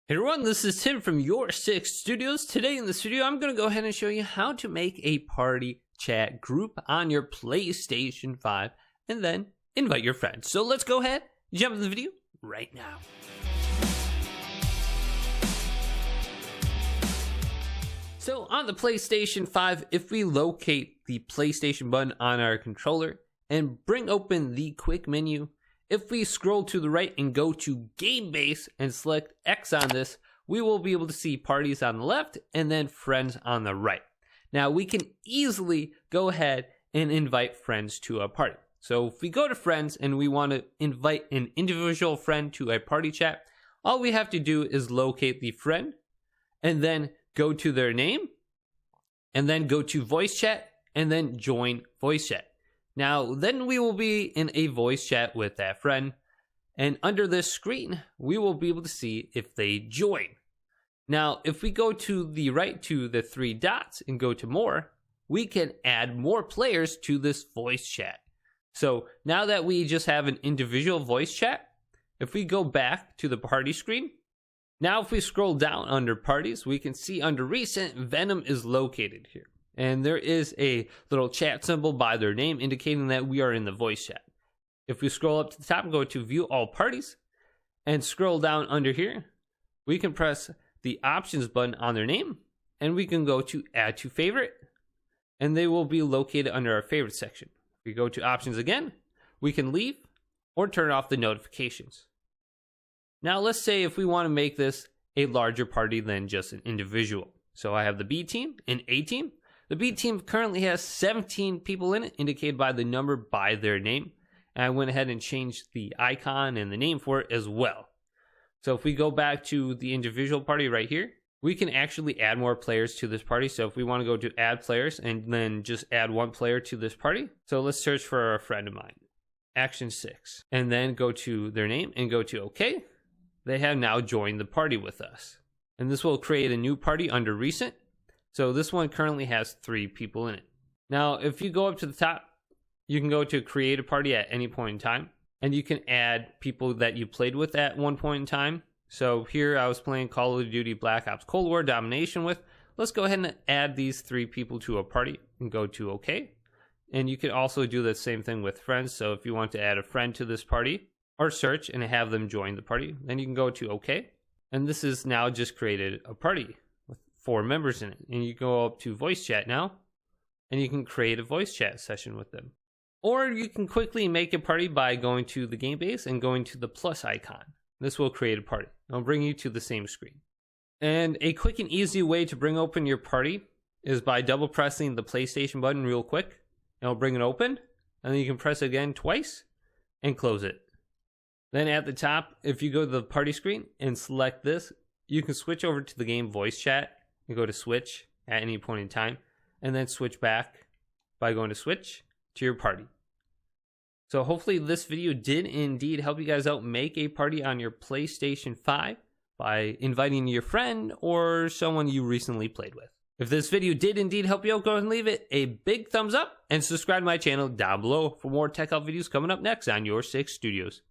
Hey everyone, this is Tim from YourSixStudios. Today in this video, I'm going to go ahead and show you how to make a party chat group on your PlayStation 5 and then invite your friends. So let's go ahead, jump into the video right now. So on the PlayStation 5, if we locate the PlayStation button on our controller and bring open the quick menu, if we scroll to the right and go to Game Base and select X on this, we will be able to see parties on the left and then friends on the right. Now we can easily go ahead and invite friends to a party. So if we go to friends and we want to invite an individual friend to a party chat, all we have to do is locate the friend and then go to their name and then go to voice chat and then join voice chat. Now, then we will be in a voice chat with that friend, and under this screen, we will be able to see if they join. Now, if we go to the right to the three dots and go to more, we can add more players to this voice chat. So now that we just have an individual voice chat, if we go back to the party screen, now if we scroll down under parties, we can see under recent, Venom is located here. And there is a little chat symbol by their name indicating that we are in the voice chat. If we scroll up to the top and go to view all parties and scroll down under here, we can press the options button on their name and we can go to add to favorite and they will be located under our favorite section. If we go to options again, we can leave or turn off the notifications. Now let's say if we want to make this a larger party than just an individual. So I have the B team and A team. The B team currently has 17 people in it, indicated by the number by their name. And I went ahead and changed the icon and the name for it as well. So if we go back to the individual party right here, we can actually add more players to this party. So if we want to go to add players and then just add one player to this party. So let's search for a friend of mine, Action 6, and then go to their name and go to OK. They have now joined the party with us. And this will create a new party under recent. So this one currently has 3 people in it. Now, if you go up to the top, you can go to create a party at any point in time. And you can add people that you played with at one point in time. So here I was playing Call of Duty Black Ops Cold War Domination with. Let's go ahead and add these 3 people to a party and go to OK. And you can also do the same thing with friends. So if you want to add a friend to this party or search and have them join the party, then you can go to OK. And this is now just created a party. 4 members in it, and you go up to voice chat now and you can create a voice chat session with them, or you can quickly make a party by going to the game base and going to the plus icon. This will create a party. It'll bring you to the same screen. And a quick and easy way to bring open your party is by double pressing the PlayStation button real quick. It'll bring it open, and then you can press it again twice and close it. Then at the top, if you go to the party screen and select this, you can switch over to the game voice chat. You go to switch at any point in time and then switch back by going to switch to your party. So hopefully this video did indeed help you guys out make a party on your PlayStation 5 by inviting your friend or someone you recently played with. If this video did indeed help you out, go ahead and leave it a big thumbs up and subscribe to my channel down below for more tech help videos coming up next on YourSixStudios.